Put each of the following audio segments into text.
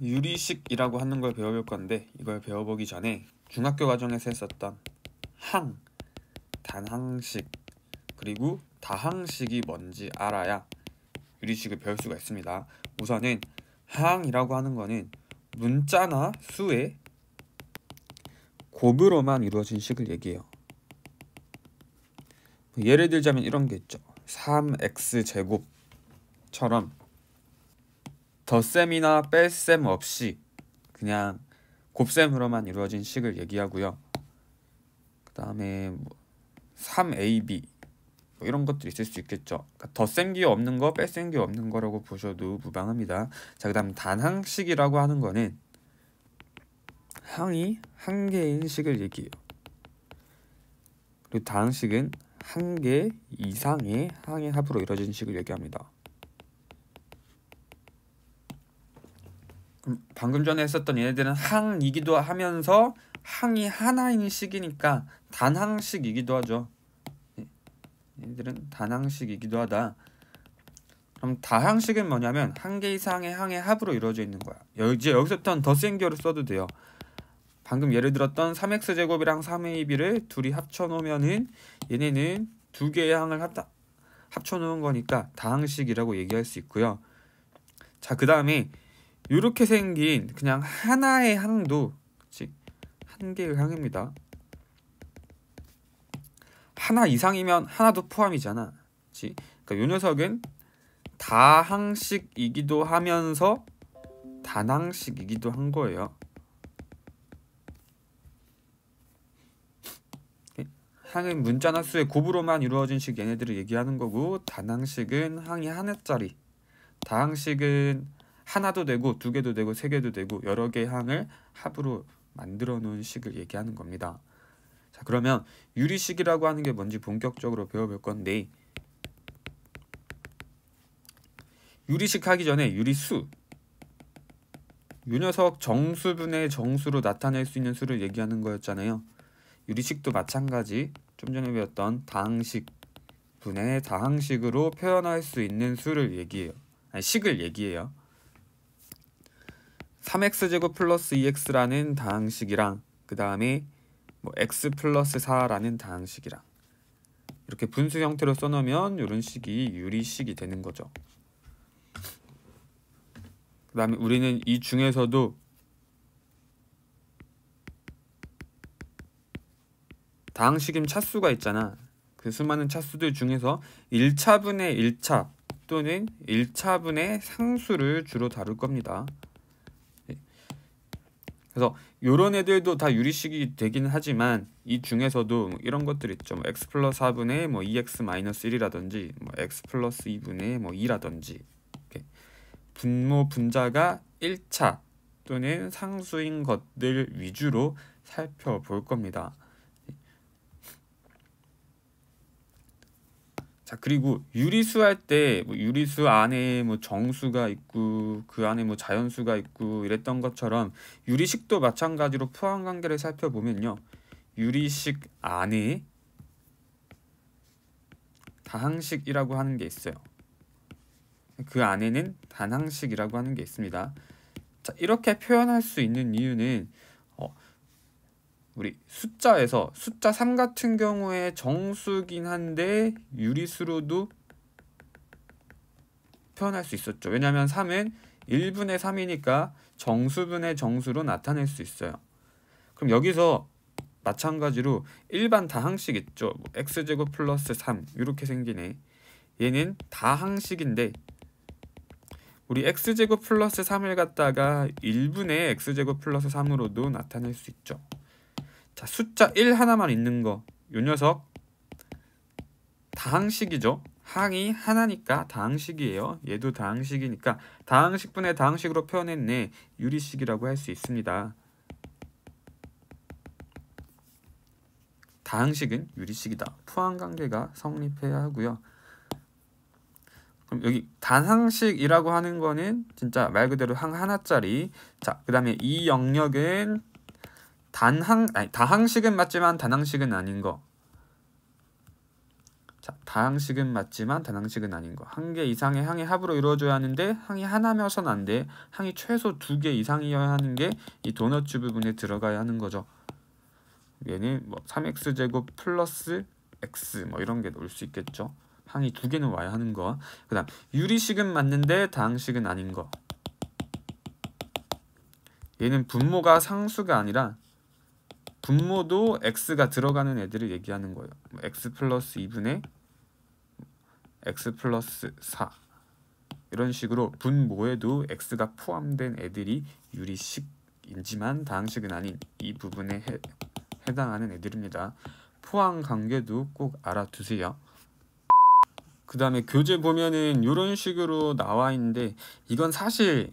유리식이라고 하는 걸 배워볼 건데, 이걸 배워보기 전에 중학교 과정에서 했었던 항, 단항식, 그리고 다항식이 뭔지 알아야 유리식을 배울 수가 있습니다. 우선은 항이라고 하는 거는 문자나 수의 곱으로만 이루어진 식을 얘기해요. 예를 들자면 이런 게 있죠. 3x제곱처럼 덧셈이나 뺄셈 없이 그냥 곱셈으로만 이루어진 식을 얘기하고요. 그 다음에 3ab 이런 것도 있을 수 있겠죠. 그러니까 덧셈기 없는 거, 뺄셈기 없는 거라고 보셔도 무방합니다. 자, 그 다음 단항식이라고 하는 거는 항이 한 개인 식을 얘기해요. 그리고 다항식은 한 개 이상의 항의 합으로 이루어진 식을 얘기합니다. 방금 전에 했었던 얘네들은 항이기도 하면서 항이 하나인 식이니까 단항식이기도 하죠. 얘네들은 단항식이기도 하다. 그럼 다항식은 뭐냐면 한 개 이상의 항의 합으로 이루어져 있는 거야. 이제 여기서부터는 덧셈기어를 써도 돼요. 방금 예를 들었던 3x제곱이랑 3ab를 둘이 합쳐놓으면은 얘네는 두 개의 항을 합쳐놓은 거니까 다항식이라고 얘기할 수 있고요. 자, 그 다음에 이렇게 생긴 그냥 하나의 항도 한 개의 항입니다. 하나 이상이면 하나도 포함이잖아. 그러니까 이 녀석은 다항식이기도 하면서 단항식이기도 한 거예요. 항은 문자나 수의 곱으로만 이루어진 식 얘네들을 얘기하는 거고, 단항식은 항이 하나짜리, 다항식은 하나도 되고 두 개도 되고 세 개도 되고 여러 개의 항을 합으로 만들어 놓은 식을 얘기하는 겁니다. 자, 그러면 유리식이라고 하는 게 뭔지 본격적으로 배워볼 건데, 유리식 하기 전에 유리수, 이 녀석 정수분의 정수로 나타낼 수 있는 수를 얘기하는 거였잖아요. 유리식도 마찬가지, 좀 전에 배웠던 다항식 분의 다항식으로 표현할 수 있는 수를 얘기해요. 아니, 식을 얘기해요. 3x제곱 플러스 2x라는 다항식이랑 그 다음에 x 플러스 4라는 다항식이랑 이렇게 분수 형태로 써놓으면 이런 식이 유리식이 되는 거죠. 그 다음에 우리는 이 중에서도 다항식임 차수가 있잖아. 그 수많은 차수들 중에서 1차분의 1차 또는 1차분의 상수를 주로 다룰 겁니다. 그래서 요런 애들도 다 유리식이 되긴 하지만 이 중에서도 이런 것들 있죠. x 플러스 4분의 2x 마이너스 1이라든지 x 플러스 2분의 2라든지 이렇게 분모 분자가 1차 또는 상수인 것들 위주로 살펴볼 겁니다. 자, 그리고 유리수 할 때 유리수 안에 정수가 있고 그 안에 자연수가 있고 이랬던 것처럼 유리식도 마찬가지로 포함 관계를 살펴보면요, 유리식 안에 다항식이라고 하는 게 있어요. 그 안에는 단항식이라고 하는 게 있습니다. 자, 이렇게 표현할 수 있는 이유는 우리 숫자에서 숫자 3 같은 경우에 정수긴 한데 유리수로도 표현할 수 있었죠. 왜냐하면 3은 1분의 3이니까 정수분의 정수로 나타낼 수 있어요. 그럼 여기서 마찬가지로 일반 다항식 있죠. x제곱 플러스 3 이렇게 생기네. 얘는 다항식인데 우리 x제곱 플러스 3을 갖다가 1분의 x제곱 플러스 3으로도 나타낼 수 있죠. 자, 숫자 1 하나만 있는 거, 요 녀석 다항식이죠. 항이 하나니까 다항식이에요. 얘도 다항식이니까 다항식분의 다항식으로 표현했네. 유리식이라고 할 수 있습니다. 다항식은 유리식이다. 포함관계가 성립해야 하고요. 그럼 여기 단항식이라고 하는 거는 진짜 말 그대로 항 하나짜리. 자, 그 다음에 이 영역은 다항식은 맞지만 단항식은 아닌 거. 자, 다항식은 맞지만 단항식은 아닌 거. 한 개 이상의 항의 합으로 이루어져야 하는데 항이 하나면선 안 돼. 항이 최소 2개 이상이어야 하는 게 이 도너츠 부분에 들어가야 하는 거죠. 얘는 뭐 3x제곱 플러스 x 뭐 이런 게 넣을 수 있겠죠. 항이 2개는 와야 하는 거. 그 다음 유리식은 맞는데 다항식은 아닌 거. 얘는 분모가 상수가 아니라 분모도 x가 들어가는 애들을 얘기하는 거예요. x 플러스 2분의 x 플러스 4 이런 식으로 분모에도 x가 포함된 애들이 유리식이지만 다항식은 아닌 이 부분에 해당하는 애들입니다. 포항 관계도 꼭 알아두세요. 그 다음에 교재 보면은 이런 식으로 나와 있는데 이건 사실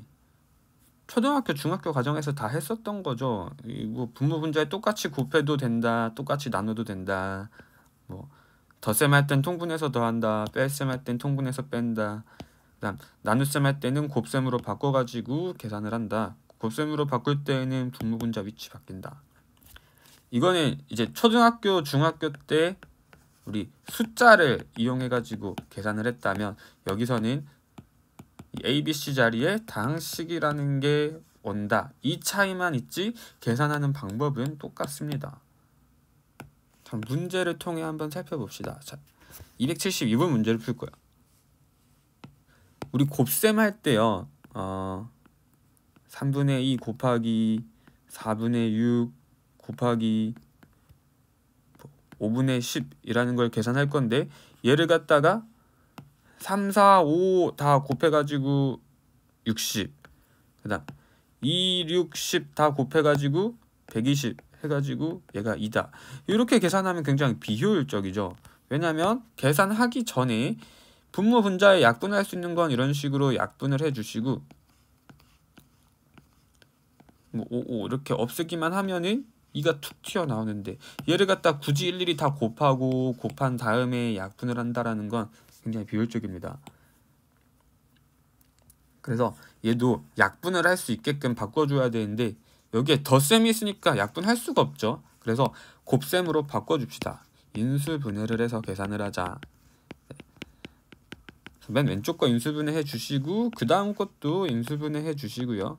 초등학교, 중학교 과정에서 다 했었던 거죠. 뭐 분모 분자에 똑같이 곱해도 된다, 똑같이 나눠도 된다. 뭐 덧셈 할 땐 통분해서 더한다, 뺄셈 할 땐 통분해서 뺀다. 그다음 나눗셈 할 때는 곱셈으로 바꿔가지고 계산을 한다. 곱셈으로 바꿀 때는 분모 분자 위치 바뀐다. 이거는 이제 초등학교, 중학교 때 우리 숫자를 이용해가지고 계산을 했다면 여기서는 ABC 자리에 다항식이라는 게 온다. 이 차이만 있지 계산하는 방법은 똑같습니다. 자, 문제를 통해 한번 살펴봅시다. 자, 272번 문제를 풀 거예요. 우리 곱셈 할 때요. 3분의 2 곱하기 4분의 6 곱하기 5분의 10이라는 걸 계산할 건데 얘를 갖다가 3, 4, 5 다 곱해가지고 60. 그 다음 2, 6, 10 다 곱해가지고 120 해가지고 얘가 2다. 이렇게 계산하면 굉장히 비효율적이죠. 왜냐하면 계산하기 전에 분모 분자에 약분할 수 있는 건 이런 식으로 약분을 해주시고 뭐 5 이렇게 없애기만 하면은 2가 툭 튀어나오는데 얘를 갖다 굳이 일일이 다 곱한 다음에 약분을 한다라는 건 굉장히 비효율적입니다. 그래서 얘도 약분을 할 수 있게끔 바꿔줘야 되는데 여기에 덧셈이 있으니까 약분할 수가 없죠. 그래서 곱셈으로 바꿔줍시다. 인수분해를 해서 계산을 하자. 맨 왼쪽 거 인수분해 해주시고 그 다음 것도 인수분해 해주시고요.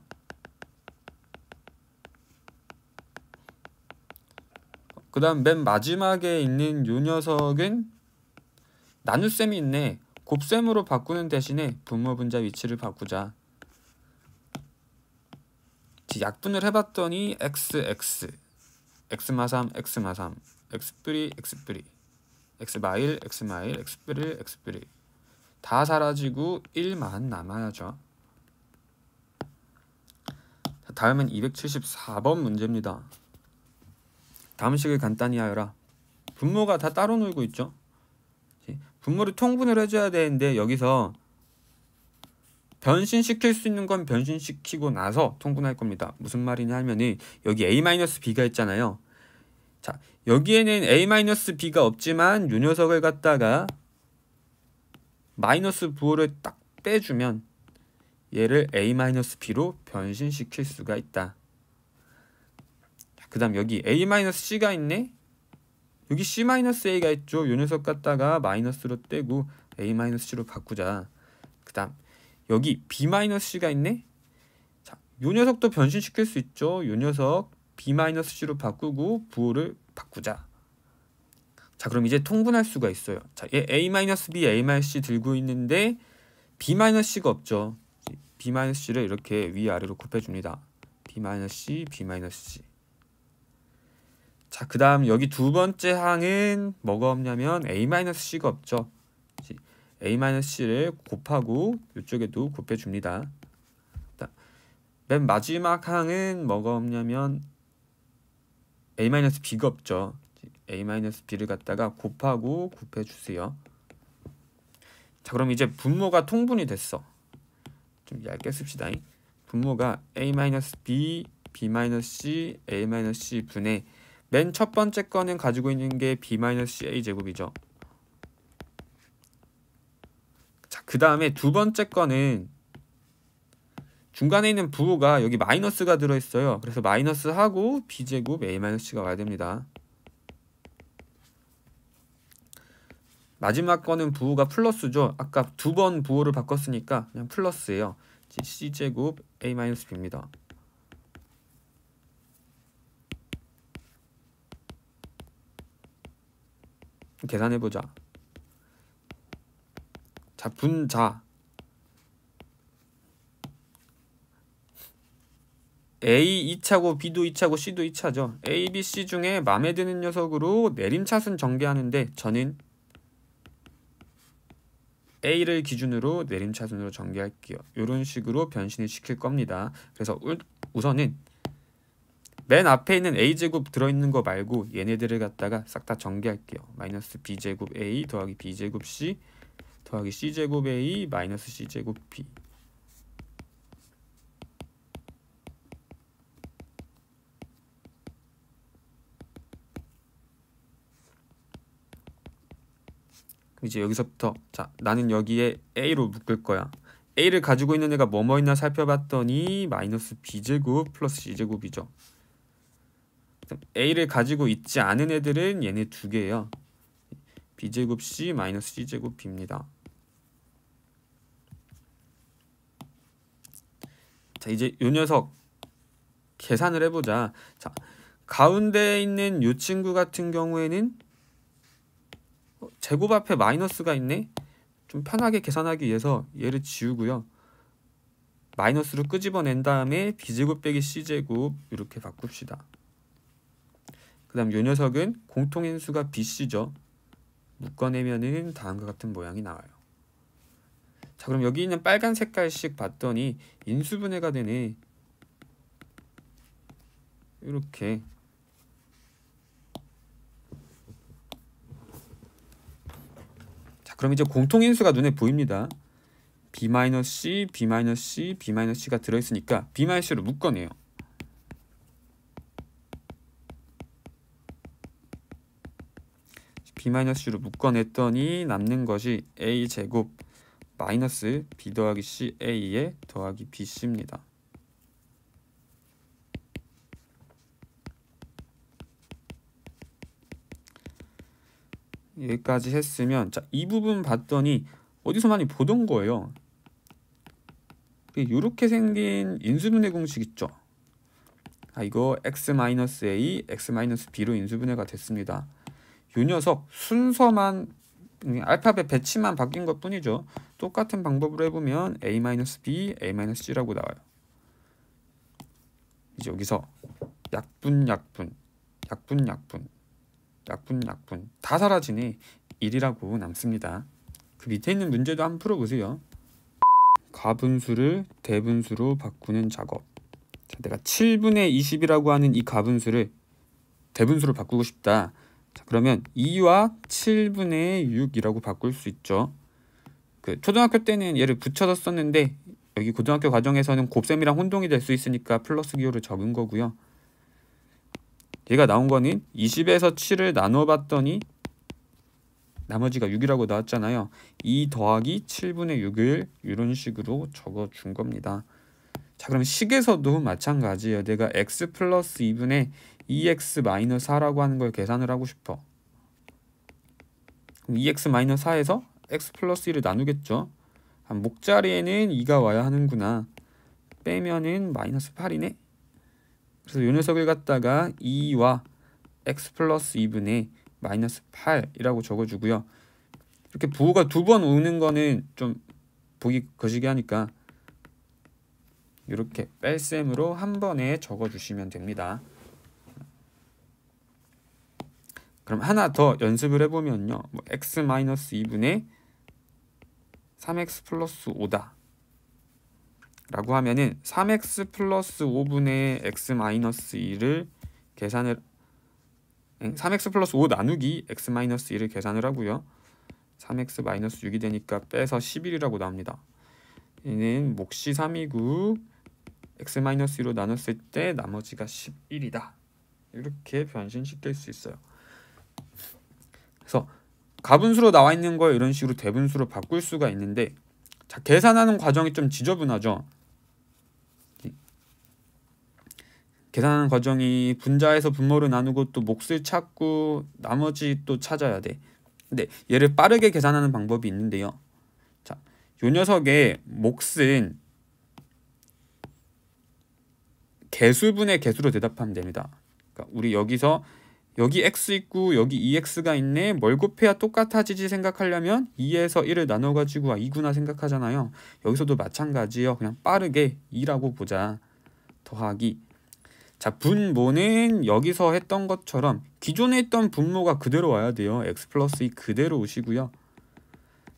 그 다음 맨 마지막에 있는 요 녀석은 나눗셈이 있네. 곱셈으로 바꾸는 대신에 분모 분자 위치를 바꾸자. 약분을 해봤더니 x x마3 x마3 x뿌리 x뿌리 x마1 x마1 x뿌리 x뿌리 다 사라지고 1만 남아야죠. 다음은 274번 문제입니다. 다음 식을 간단히 하여라. 분모가 다 따로 놀고 있죠. 분모를 통분을 해줘야 되는데 여기서 변신시킬 수 있는 건 변신시키고 나서 통분할 겁니다. 무슨 말이냐 하면은 여기 a-b가 있잖아요. 자, 여기에는 a-b가 없지만 요 녀석을 갖다가 마이너스 부호를 딱 빼주면 얘를 a-b로 변신시킬 수가 있다. 그 다음 여기 a-c가 있네. 여기 c-a가 있죠. 요 녀석 갖다가 마이너스로 떼고 a-c로 바꾸자. 그 다음 여기 b-c가 있네. 자, 요 녀석도 변신시킬 수 있죠. 요 녀석 b-c로 바꾸고 부호를 바꾸자. 자, 그럼 이제 통분할 수가 있어요. 자, 얘 a-b, a-c 들고 있는데 b-c가 없죠. b-c를 이렇게 위아래로 곱해줍니다. b-c, b-c. 자, 그 다음 여기 두 번째 항은 뭐가 없냐면 a-c가 없죠. a-c를 곱하고 이쪽에도 곱해줍니다. 맨 마지막 항은 뭐가 없냐면 a-b가 없죠. a-b를 갖다가 곱하고 곱해주세요. 자, 그럼 이제 분모가 통분이 됐어. 좀 얇게 씁시다. 분모가 a-b, b-c, a-c 분의 맨 첫 번째 거는 가지고 있는 게 b-a 제곱이죠. 자, 그 다음에 두 번째 거는 중간에 있는 부호가 여기 마이너스가 들어있어요. 그래서 마이너스하고 b제곱 a-c가 와야 됩니다. 마지막 거는 부호가 플러스죠. 아까 두 번 부호를 바꿨으니까 그냥 플러스예요. c제곱 a-b입니다. 계산해보자. 자, 분자 A 2차고 B도 2차고 C도 2차죠. A, B, C 중에 마음에 드는 녀석으로 내림차순 전개하는데 저는 A를 기준으로 내림차순으로 전개할게요. 이런 식으로 변신을 시킬 겁니다. 그래서 우선은 맨 앞에 있는 A제곱 들어있는 거 말고 얘네들을 갖다가 싹 다 전개할게요. 마이너스 B제곱 A 더하기 B제곱 C 더하기 C제곱 A 마이너스 C제곱 B. 이제 여기서부터 자 나는 여기에 A로 묶을 거야. A를 가지고 있는 애가 뭐뭐 있나 살펴봤더니 마이너스 B제곱 플러스 C제곱이죠. A를 가지고 있지 않은 애들은 얘네 두 개예요. B제곱 C 마이너스 C제곱 B입니다. 자 이제 요 녀석 계산을 해보자. 자 가운데 있는 요 친구 같은 경우에는 제곱 앞에 마이너스가 있네. 좀 편하게 계산하기 위해서 얘를 지우고요. 마이너스로 끄집어낸 다음에 B제곱 빼기 C제곱 이렇게 바꿉시다. 그 다음 요 녀석은 공통인수가 BC죠. 묶어내면은 다음과 같은 모양이 나와요. 자 그럼 여기 있는 빨간 색깔씩 봤더니 인수분해가 되네. 이렇게 자 그럼 이제 공통인수가 눈에 보입니다. B-C, B-C, B-C가 들어있으니까 B-C로 묶어내요. B-C로 묶어냈더니 남는 것이 A제곱 마이너스 B 더하기 C A에 더하기 BC입니다. 여기까지 했으면 자, 이 부분 봤더니 어디서 많이 보던 거예요. 이렇게 생긴 인수분해 공식 있죠. 이거 x-a, x-b로 인수분해가 됐습니다. 이 녀석 순서만 알파벳 배치만 바뀐 것 뿐이죠. 똑같은 방법으로 해보면 a-b, a-c라고 나와요. 이제 여기서 약분 다 사라지네. 1이라고 남습니다. 그 밑에 있는 문제도 한번 풀어보세요. 가분수를 대분수로 바꾸는 작업. 자, 내가 7분의 20이라고 하는 이 가분수를 대분수로 바꾸고 싶다. 자, 그러면 2와 7분의 6이라고 바꿀 수 있죠. 그 초등학교 때는 얘를 붙여서 썼는데 여기 고등학교 과정에서는 곱셈이랑 혼동이 될 수 있으니까 플러스 기호를 적은 거고요. 얘가 나온 거는 20에서 7을 나눠 봤더니 나머지가 6이라고 나왔잖아요. 2 더하기 7분의 6을 이런 식으로 적어 준 겁니다. 자 그럼 식에서도 마찬가지예요. 내가 x 플러스 2분의 2x 마이너스 4라고 하는 걸 계산을 하고 싶어. 그럼 2x 마이너스 4에서 x 플러스 1을 나누겠죠. 목자리에는 2가 와야 하는구나. 빼면은 마이너스 8이네. 그래서 이 녀석을 갖다가 2와 x 플러스 2분의 마이너스 8이라고 적어주고요. 이렇게 부호가 두 번 오는 거는 좀 보기 거시기 하니까 이렇게 뺄셈으로 한 번에 적어주시면 됩니다. 그럼 하나 더 연습을 해보면요. x 마이너스 2분의 3x 플러스 5다 라고 하면은 3x 플러스 5분의 x 마이너스 2를 계산을 3x 플러스 5 나누기 x 마이너스 2를 계산을 하고요. 3x 마이너스 6이 되니까 빼서 11이라고 나옵니다. 얘는 몫이 3이고 x 마이너스 2로 나눴을 때 나머지가 11이다. 이렇게 변신시킬 수 있어요. 그래서 가분수로 나와 있는 걸 이런 식으로 대분수로 바꿀 수가 있는데 자, 계산하는 과정이 좀 지저분하죠. 계산하는 과정이 분자에서 분모를 나누고 또 몫을 찾고 나머지 또 찾아야 돼. 근데 얘를 빠르게 계산하는 방법이 있는데요. 자, 요 녀석의 몫은 개수분의 개수로 대답하면 됩니다. 그러니까 우리 여기서 여기 x 있고 여기 2x가 있네. 뭘 곱해야 똑같아지지 생각하려면 2에서 1을 나눠가지고 2구나 생각하잖아요. 여기서도 마찬가지예요. 그냥 빠르게 2라고 보자. 더하기. 자, 분모는 여기서 했던 것처럼 기존에 있던 분모가 그대로 와야 돼요. x 플러스 2 그대로 오시고요.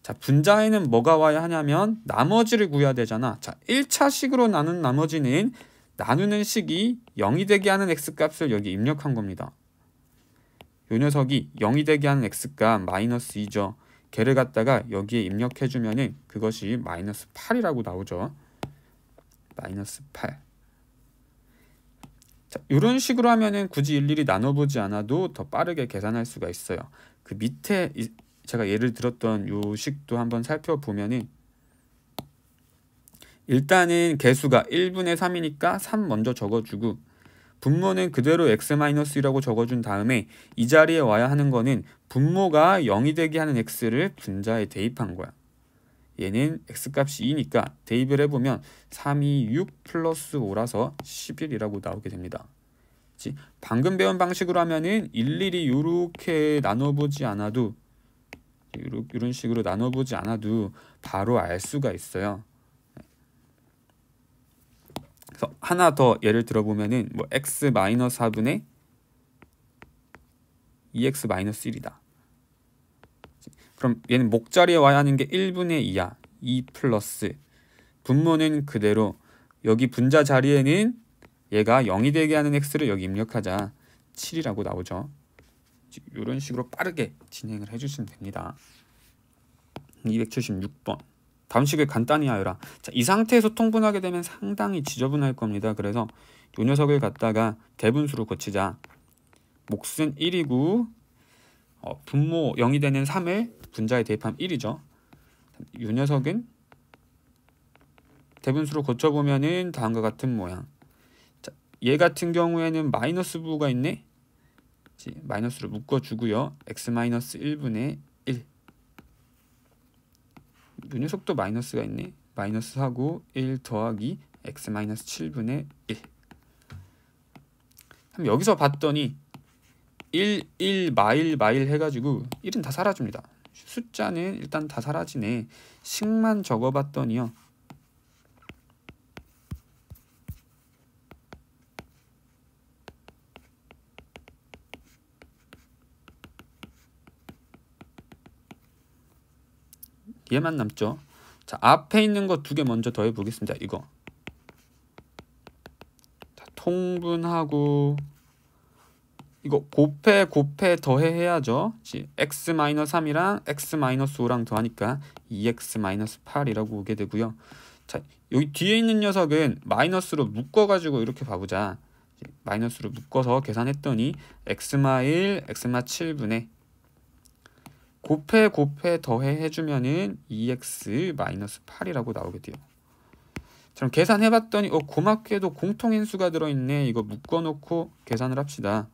자, 분자에는 뭐가 와야 하냐면 나머지를 구해야 되잖아. 자, 1차식으로 나눈 나머지는 나누는 식이 0이 되게 하는 x값을 여기 입력한 겁니다. 요 녀석이 0이 되게 하는 x값 마이너스 2죠. 걔를 갖다가 여기에 입력해주면은 그것이 마이너스 8이라고 나오죠. 마이너스 8. 자, 이런 식으로 하면은 굳이 일일이 나눠보지 않아도 더 빠르게 계산할 수가 있어요. 그 밑에 제가 예를 들었던 요 식도 한번 살펴보면은 일단은 개수가 1분의 3이니까 3 먼저 적어주고 분모는 그대로 x-2라고 적어준 다음에 이 자리에 와야 하는 거는 분모가 0이 되게 하는 x를 분자에 대입한 거야. 얘는 x값이 2니까 대입을 해보면 3, 2, 6 플러스 5라서 11이라고 나오게 됩니다. 방금 배운 방식으로 하면은 일일이 이렇게 나눠보지 않아도 이런 식으로 나눠보지 않아도 바로 알 수가 있어요. 그래서 하나 더 예를 들어보면은 뭐 x 마이너스 4분의 2x 마이너스 1이다. 그럼 얘는 목자리에 와야 하는 게 1분의 2야. 2 플러스 분모는 그대로 여기 분자 자리에는 얘가 0이 되게 하는 x를 여기 입력하자. 7이라고 나오죠. 이런 식으로 빠르게 진행을 해주시면 됩니다. 276번. 다음 식을 간단히 하여라. 자, 이 상태에서 통분하게 되면 상당히 지저분할 겁니다. 그래서 이 녀석을 갖다가 대분수로 고치자. 몫은 1이고 분모 0이 되는 3을 분자에 대입하면 1이죠. 이 녀석은 대분수로 고쳐보면은 다음과 같은 모양. 자, 얘 같은 경우에는 마이너스 부호가 있네. 마이너스를 묶어주고요. x-1분의 1. 이 녀석도 마이너스가 있네. 마이너스 하고 1 더하기 x-7분의 1. 그럼 여기서 봤더니 1, 1, 마일 해가지고 1은 다 사라집니다. 숫자는 일단 다 사라지네. 식만 적어봤더니요. 얘만 남죠. 자, 앞에 있는 거 2개 먼저 더해 보겠습니다. 이거. 자, 통분하고 이거 곱해 더해 해야죠. x-3이랑 x-5랑 더하니까 2x-8이라고 오게 되고요. 자, 여기 뒤에 있는 녀석은 마이너스로 묶어가지고 이렇게 봐보자. 마이너스로 묶어서 계산했더니 x-1, x-7분의 곱해 더해 해주면은 2x-8이라고 나오게 돼요. 그럼 계산해봤더니 고맙게도 공통인수가 들어있네. 이거 묶어놓고 계산을 합시다.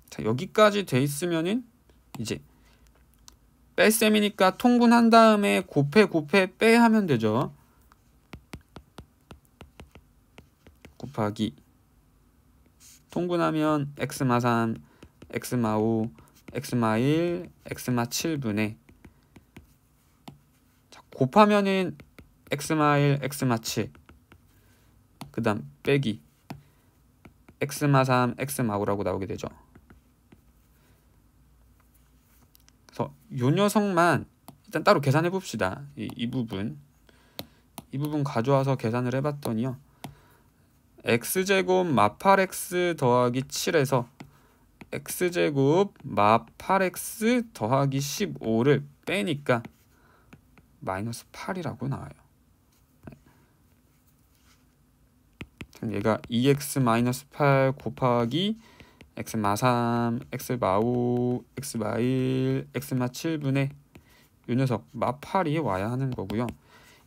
자, 여기까지 돼 있으면은 이제 뺄셈이니까 통분한 다음에 곱해 빼 하면 되죠. 곱하기 통분하면 x-3, x-5, x-1, x-7분의 자, 곱하면은 x-1, x-7 그 다음 빼기 x-3, x-5라고 나오게 되죠. 그래서 요 녀석만 일단 따로 계산해 봅시다. 이 부분 가져와서 계산을 해봤더니요. x제곱 마8x 더하기 7에서 x제곱 마8x 더하기 15를 빼니까 마이너스 8이라고 나와요. 그럼 얘가 2x 마이너스 8 곱하기 x마 3, x마 5, x마 1, x마 7분의 이 녀석 마 8이 와야 하는 거고요.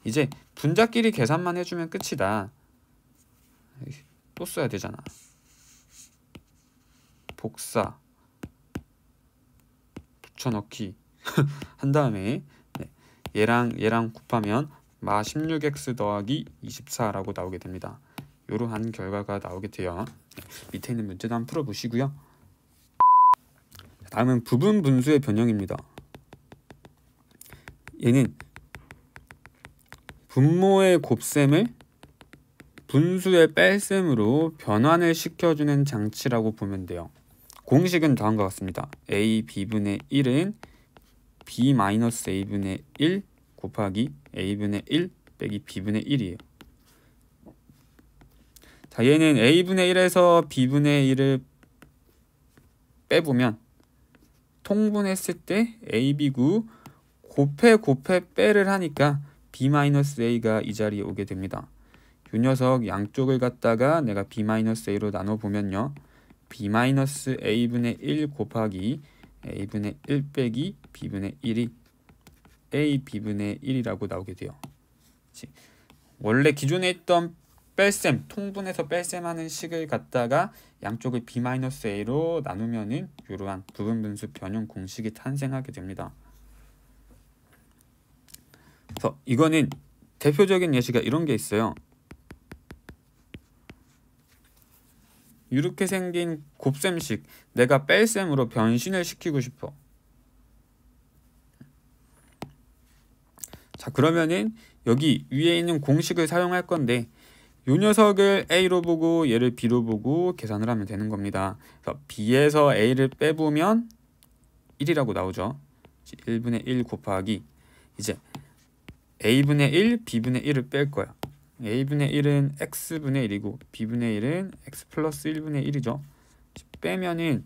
이제 분자끼리 계산만 해주면 끝이다. 또 써야 되잖아. 복사 붙여넣기 한 다음에 얘랑 곱하면 마 16x 더하기 24라고 나오게 됩니다. 이러한 결과가 나오게 돼요. 밑에 있는 문제도 한번 풀어보시고요. 다음은 부분 분수의 변형입니다. 얘는 분모의 곱셈을 분수의 뺄셈으로 변환을 시켜주는 장치라고 보면 돼요. 공식은 다음과 같습니다. a b분의 1은 b-a분의 1 곱하기 a분의 1 빼기 b분의 1이에요. 자, 얘는 a분의 1에서 b분의 1을 빼보면 통분했을 때 ab구 곱해 빼를 하니까 b-a가 이 자리에 오게 됩니다. 이 녀석 양쪽을 갖다가 내가 b-a로 나눠보면요. b-a분의 1 곱하기 a분의 1 빼기 b분의 1이 a b분의 1이라고 나오게 돼요. 원래 기존에 있던 뺄셈, 통분해서 뺄셈하는 식을 갖다가 양쪽을 b-a로 나누면은 이러한 부분분수 변형 공식이 탄생하게 됩니다. 그래서 이거는 대표적인 예시가 이런 게 있어요. 이렇게 생긴 곱셈식 내가 뺄셈으로 변신을 시키고 싶어. 자, 그러면은 여기 위에 있는 공식을 사용할 건데 이 녀석을 a로 보고 얘를 b로 보고 계산을 하면 되는 겁니다. 그래서 b에서 a를 빼보면 1이라고 나오죠. 1분의 1 곱하기 이제 a분의 1, b분의 1을 뺄 거야. a분의 1은 x분의 1이고 b분의 1은 x 플러스 1분의 1이죠. 빼면은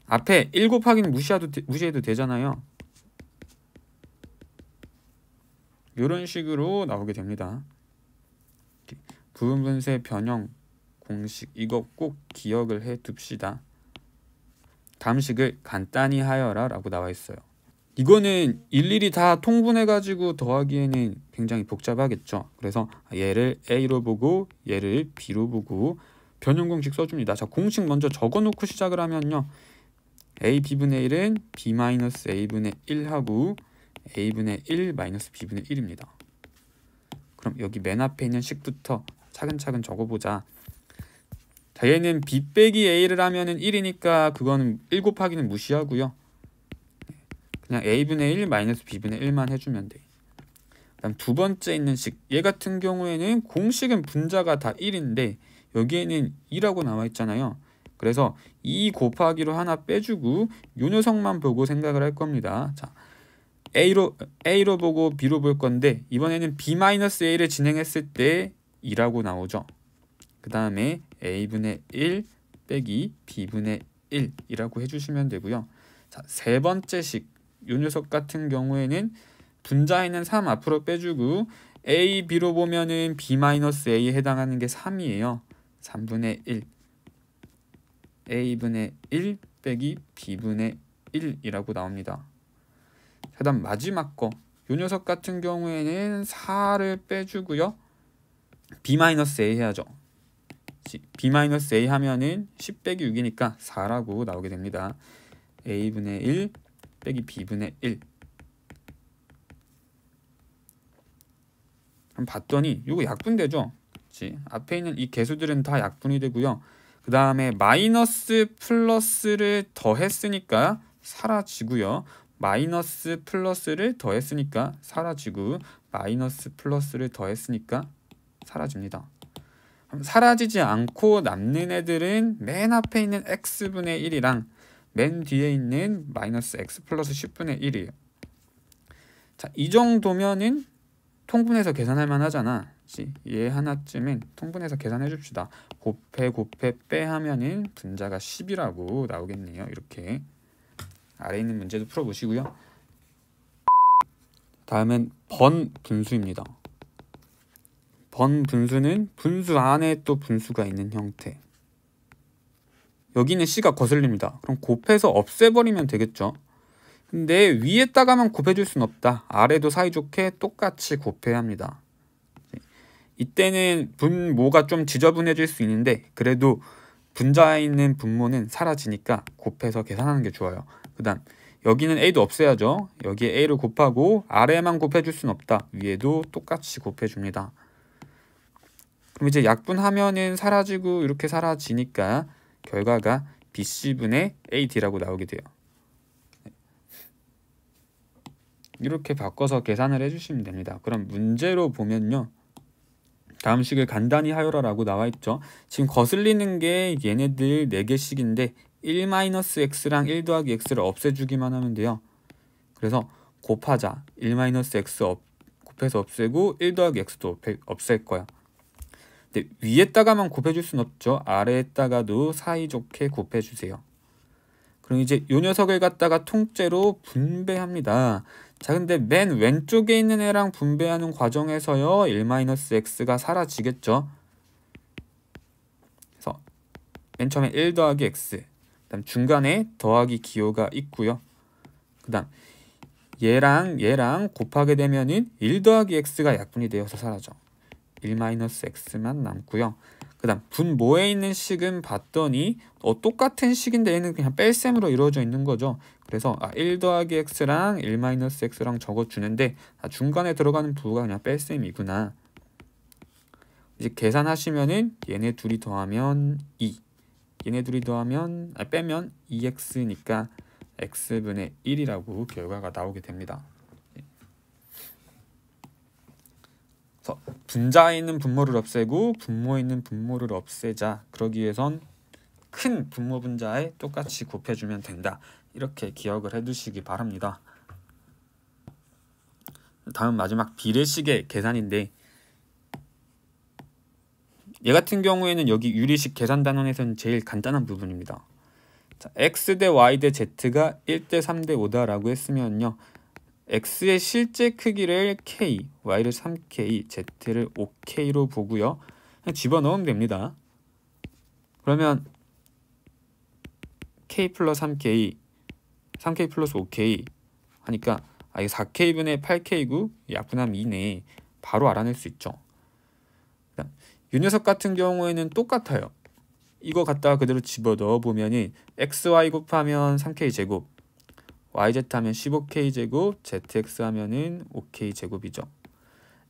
앞에 1 곱하기는 무시해도 되잖아요. 이런 식으로 나오게 됩니다. 부분분수의 변형 공식 이거 꼭 기억을 해 둡시다. 다음 식을 간단히 하여라 라고 나와 있어요. 이거는 일일이 다 통분해 가지고 더하기에는 굉장히 복잡하겠죠. 그래서 얘를 a로 보고 얘를 b로 보고 변형 공식 써줍니다. 자, 공식 먼저 적어놓고 시작을 하면요. a b분의 1은 b-a분의 1하고 a분의 1 마이너스 b분의 1입니다. 그럼 여기 맨 앞에 있는 식부터 차근차근 적어보자. 자, 얘는 b 빼기 a를 하면은 1이니까 그거는 1 곱하기는 무시하고요. 그냥 a분의 1 마이너스 b분의 1만 해주면 돼. 그다음 두 번째 있는 식, 얘 같은 경우에는 공식은 분자가 다 1인데 여기에는 2라고 나와 있잖아요. 그래서 2 곱하기로 하나 빼주고 요 녀석만 보고 생각을 할 겁니다. 자, A로 보고 B로 볼 건데 이번에는 B-A를 진행했을 때 2라고 나오죠. 그 다음에 A분의 1 빼기 B분의 1이라고 해주시면 되고요. 자, 세 번째 식, 요 녀석 같은 경우에는 분자에는 3 앞으로 빼주고 A, B로 보면은 B-A에 해당하는 게 3이에요. 3분의 1 A분의 1 빼기 B분의 1이라고 나옵니다. 그 다음 마지막 거, 요 녀석 같은 경우에는 4를 빼주고요. B-A 해야죠. B-A 하면은 10 빼기 6이니까 4라고 나오게 됩니다. A분의 1 빼기 B분의 1. 한번 봤더니 이거 약분되죠. 앞에 있는 이 개수들은 다 약분이 되고요. 그 다음에 마이너스 플러스를 더했으니까 사라지고요. 마이너스 플러스를 더했으니까 사라지고 마이너스 플러스를 더했으니까 사라집니다. 사라지지 않고 남는 애들은 맨 앞에 있는 x분의 1이랑 맨 뒤에 있는 마이너스 x 플러스 10분의 1이에요. 자, 이 정도면은 통분해서 계산할 만하잖아. 얘 하나쯤은 통분해서 계산해 줍시다. 곱해 빼 하면은 분자가 10이라고 나오겠네요. 이렇게 아래 있는 문제도 풀어보시고요. 다음은 번분수입니다. 번분수는 분수 안에 또 분수가 있는 형태. 여기는 C가 거슬립니다. 그럼 곱해서 없애버리면 되겠죠. 근데 위에다가만 곱해줄 순 없다. 아래도 사이좋게 똑같이 곱해야 합니다. 이때는 분모가 좀 지저분해질 수 있는데 그래도 분자에 있는 분모는 사라지니까 곱해서 계산하는 게 좋아요. 그 다음 여기는 A도 없애야죠. 여기에 A를 곱하고 아래만 곱해줄 순 없다. 위에도 똑같이 곱해줍니다. 그럼 이제 약분하면은 사라지고 이렇게 사라지니까 결과가 BC분의 AD라고 나오게 돼요. 이렇게 바꿔서 계산을 해주시면 됩니다. 그럼 문제로 보면요. 다음 식을 간단히 하여라라고 나와있죠. 지금 거슬리는 게 얘네들 4개씩인데 1-x랑 1 더하기 x를 없애주기만 하면 돼요. 그래서 곱하자. 1-x 곱해서 없애고 1 더하기 x도 없앨 거야. 근데 위에다가만 곱해줄 순 없죠. 아래에다가도 사이좋게 곱해주세요. 그럼 이제 요 녀석을 갖다가 통째로 분배합니다. 자, 근데 맨 왼쪽에 있는 애랑 분배하는 과정에서요 1-x가 사라지겠죠. 그래서 맨 처음에 1 더하기 x, 그 다음 중간에 더하기 기호가 있고요. 그 다음 얘랑 곱하게 되면은 1 더하기 x가 약분이 되어서 사라져. 1-x만 남고요. 그 다음 분모에 있는 식은 봤더니 똑같은 식인데 얘는 그냥 뺄셈으로 이루어져 있는 거죠. 그래서 1 더하기 x랑 1-x랑 적어주는데 중간에 들어가는 부호가 그냥 뺄셈이구나. 이제 계산하시면은 얘네 둘이 더하면 2, 얘네 둘이 더하면 빼면 2x니까 x분의 1이라고 결과가 나오게 됩니다. 그래서 분자에 있는 분모를 없애고 분모에 있는 분모를 없애자. 그러기 위해선 큰 분모 분자에 똑같이 곱해주면 된다. 이렇게 기억을 해두시기 바랍니다. 다음 마지막 비례식의 계산인데 얘 같은 경우에는 여기 유리식 계산 단원에서는 제일 간단한 부분입니다. 자, x 대 y 대 z가 1대 3대 5다 라고 했으면요. x의 실제 크기를 k, y를 3k, z를 5k로 보고요. 그냥 집어넣으면 됩니다. 그러면 k 플러스 3k, 3k 플러스 5k 하니까 이게 4k분의 8k고 약분하면 2네. 바로 알아낼 수 있죠. 이 녀석 같은 경우에는 똑같아요. 이거 갖다가 그대로 집어넣어 보면은 xy 곱하면 3k제곱, yz 하면 15k제곱, zx 하면은 5k제곱이죠.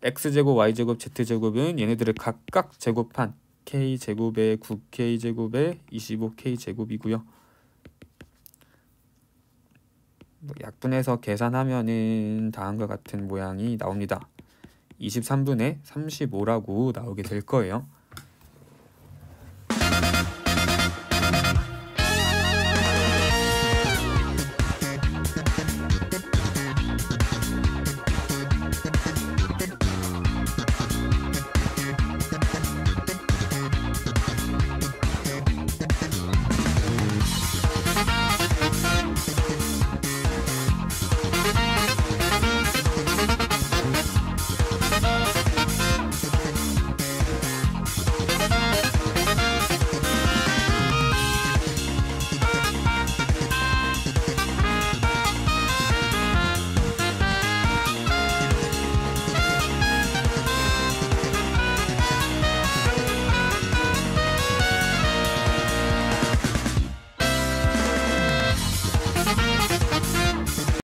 x제곱, y제곱, z제곱은 얘네들을 각각 제곱한 k제곱에 9k제곱에 25k제곱이고요. 약분해서 계산하면은 다음과 같은 모양이 나옵니다. 23분의 35라고 나오게 될 거예요.